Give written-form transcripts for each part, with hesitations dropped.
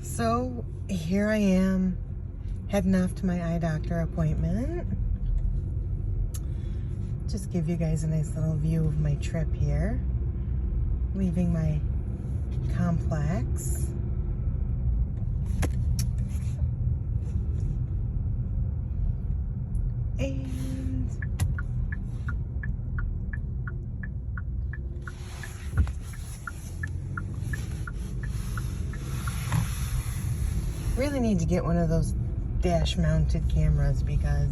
So here I am heading off to my eye doctor appointment. Just give you guys a nice little view of my trip here. Leaving my complex. And really need to get one of those dash mounted cameras because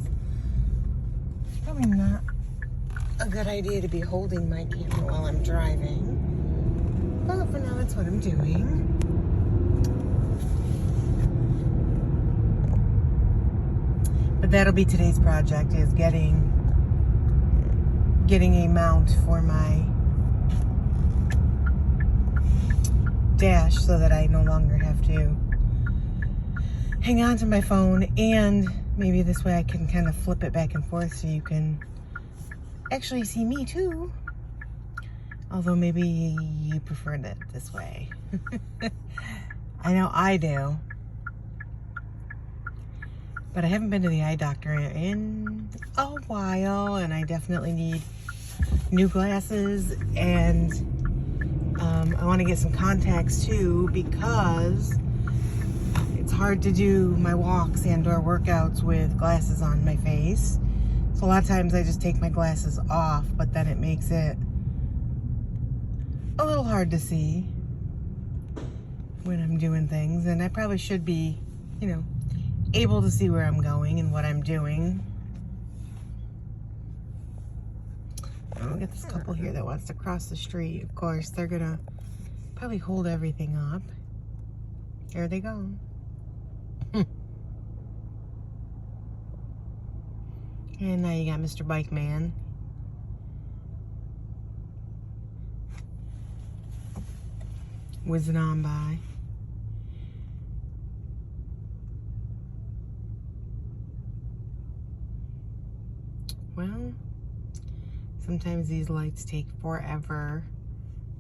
it's probably not a good idea to be holding my camera while I'm driving. But for now, that's what I'm doing. But that'll be today's project, is getting a mount for my dash so that I no longer have to hang on to my phone, and maybe this way I can kind of flip it back and forth so you can actually see me too. Although maybe you prefer it this way. I know I do. But I haven't been to the eye doctor in a while, and I definitely need new glasses, and I want to get some contacts too because it's hard to do my walks and or workouts with glasses on my face. So a lot of times I just take my glasses off, but then it makes it a little hard to see when I'm doing things, and I probably should be, able to see where I'm going and what I'm doing. I'll get this couple here that wants to cross the street. Of course, they're gonna probably hold everything up. There they go. And now you got Mr. Bike Man. Whizzing on by. Well, sometimes these lights take forever,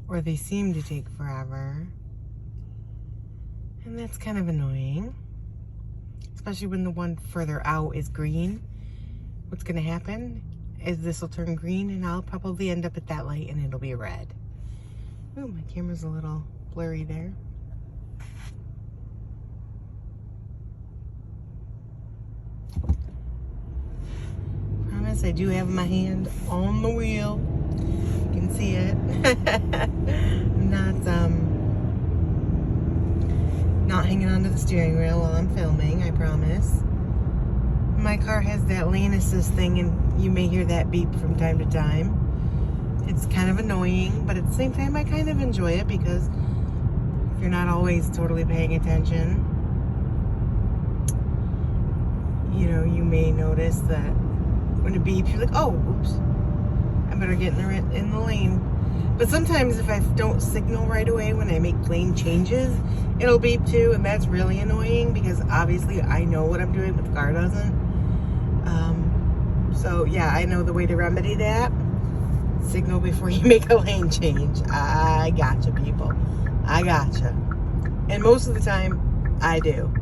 or they seem to take forever. And that's kind of annoying, especially when the one further out is green. What's gonna happen is this will turn green and I'll probably end up at that light and it'll be red. Ooh, my camera's a little blurry there. Promise I do have my hand on the wheel. You can see it. I'm not hanging onto the steering wheel while I'm filming, I promise. My car has that lane assist thing, and you may hear that beep from time to time. It's kind of annoying, but at the same time I kind of enjoy it because if you're not always totally paying attention, you may notice that when it beeps, you're like, oh, oops, I better get in the lane. But sometimes if I don't signal right away when I make lane changes, it'll beep too, and that's really annoying because obviously I know what I'm doing, but the car doesn't. So yeah, I know the way to remedy that. Signal before you make a lane change. I gotcha, people. I gotcha. And most of the time, I do.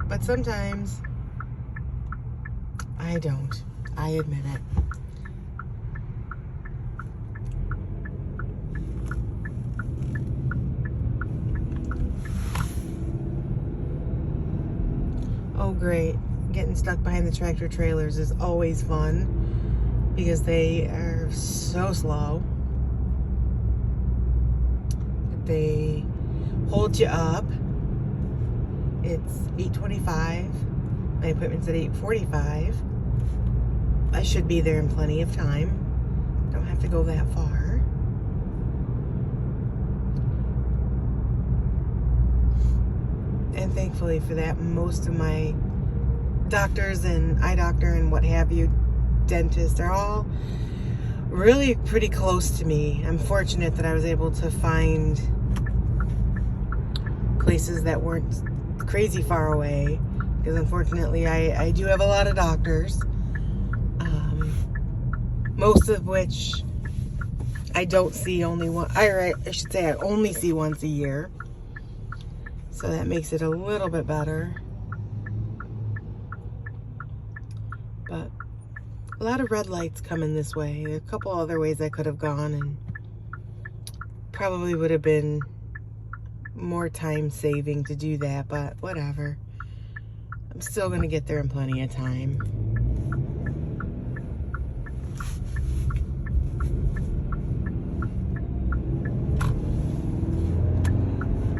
But sometimes, I don't. I admit it. Oh, great. Getting stuck behind the tractor trailers is always fun because they are so slow. They hold you up. It's 8:25. My appointment's at 8:45. I should be there in plenty of time. Don't have to go that far. And thankfully for that, most of my doctors and eye doctor and what have you, dentists, are all really pretty close to me. I'm fortunate that I was able to find places that weren't crazy far away, because unfortunately I do have a lot of doctors, most of which I don't see only one, I should say I only see once a year. So that makes it a little bit better. But a lot of red lights coming this way. A couple other ways I could have gone and probably would have been more time saving to do that, but whatever. I'm still gonna get there in plenty of time.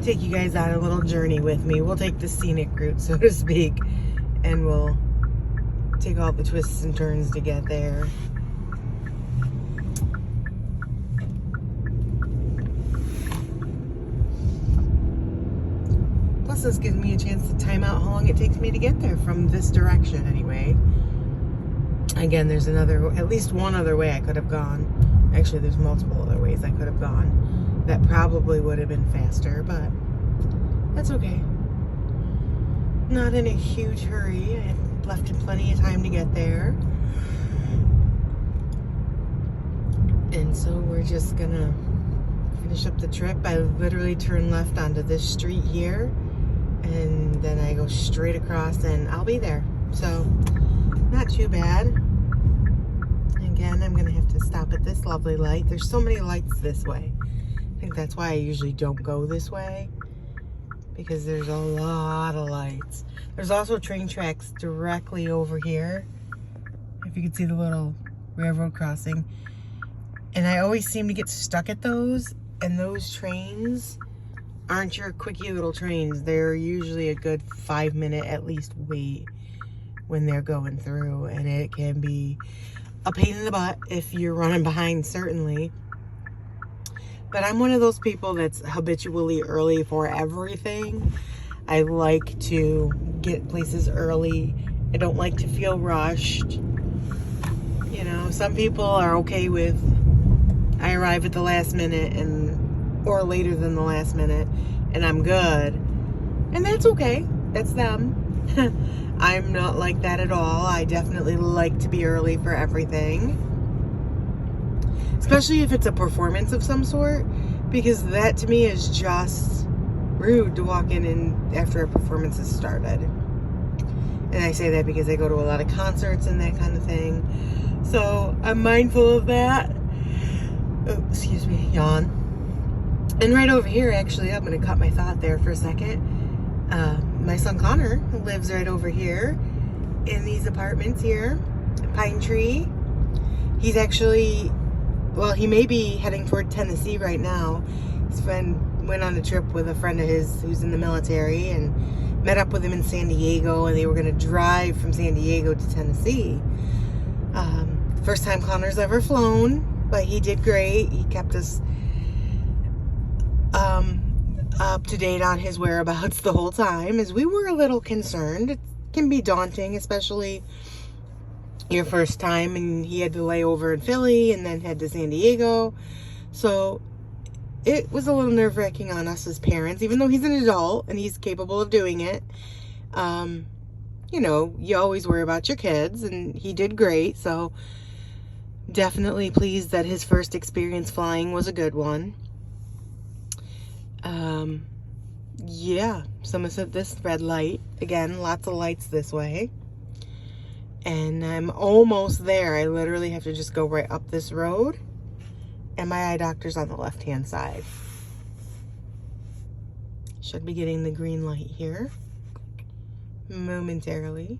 Take you guys on a little journey with me. We'll take the scenic route, so to speak, and we'll take all the twists and turns to get there. Plus, this gives me a chance to time out how long it takes me to get there from this direction anyway. Again, there's at least one other way I could have gone. Actually, there's multiple other ways I could have gone that probably would have been faster, but that's okay. Not in a huge hurry. I have left in plenty of time to get there. And so we're just gonna finish up the trip. I literally turn left onto this street here, and then I go straight across and I'll be there. So, not too bad. Again, I'm gonna have to stop at this lovely light. There's so many lights this way. I think that's why I usually don't go this way, because there's a lot of lights. There's also train tracks directly over here. If you can see the little railroad crossing. And I always seem to get stuck at those, and those trains aren't your quickie little trains. They're usually a good 5-minute at least wait when they're going through, and it can be a pain in the butt if you're running behind, certainly. But I'm one of those people that's habitually early for everything. I like to get places early. I don't like to feel rushed. You know, some people are okay with I arrive at the last minute or later than the last minute and I'm good. And that's okay. That's them. I'm not like that at all. I definitely like to be early for everything. Especially if it's a performance of some sort, because that to me is just rude to walk in and after a performance has started. And I say that because I go to a lot of concerts and that kind of thing. So I'm mindful of that. Oh, excuse me, yawn. And right over here, actually, I'm going to cut my thought there for a second. My son Connor lives right over here in these apartments here, Pine Tree. He's actually, well, he may be heading toward Tennessee right now. His friend went on a trip with a friend of his who's in the military and met up with him in San Diego, and they were going to drive from San Diego to Tennessee. First time Connor's ever flown, but he did great. He kept us up to date on his whereabouts the whole time, as we were a little concerned. It can be daunting, especially your first time, and he had to lay over in Philly and then head to San Diego. So it was a little nerve-wracking on us as parents, even though he's an adult and he's capable of doing it. You know, you always worry about your kids, and he did great. So definitely pleased that his first experience flying was a good one. Yeah, someone said this red light. Again, lots of lights this way. And I'm almost there. I literally have to just go right up this road. And my eye doctor's on the left-hand side. Should be getting the green light here momentarily.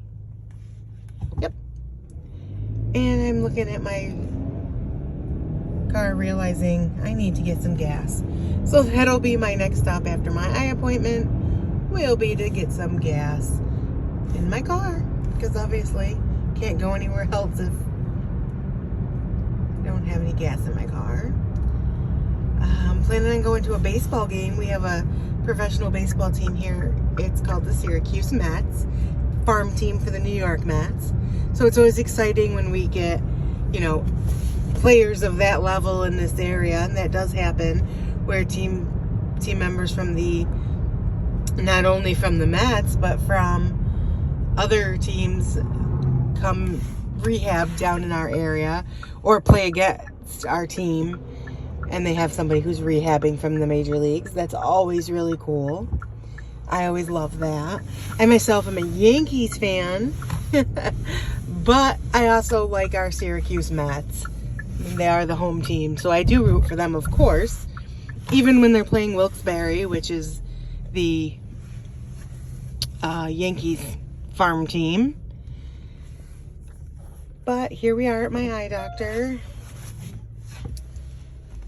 Yep. And I'm looking at my car, realizing I need to get some gas. So that'll be my next stop after my eye appointment, will be to get some gas in my car, because obviously can't go anywhere else if I don't have any gas in my car. I'm planning on going to a baseball game. We have a professional baseball team here. It's called the Syracuse Mets, farm team for the New York Mets. So it's always exciting when we get, you know, players of that level in this area, and that does happen, where team members from the, not only from the Mets, but from other teams come rehab down in our area or play against our team. and they have somebody who's rehabbing from the major leagues. That's always really cool. I always love that. I myself am a Yankees fan, but I also like our Syracuse Mets. They are the home team, so I do root for them, of course, even when they're playing Wilkes-Barre, which is the Yankees farm team. But here we are at my eye doctor,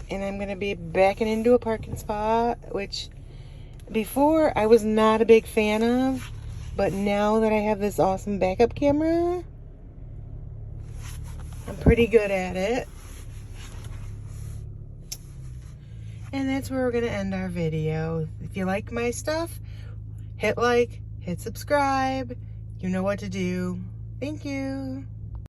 and I'm going to be backing into a parking spot, which before I was not a big fan of, but now that I have this awesome backup camera, I'm pretty good at it. And that's where we're going to end our video. If you like my stuff, hit like, hit subscribe. You know what to do. Thank you.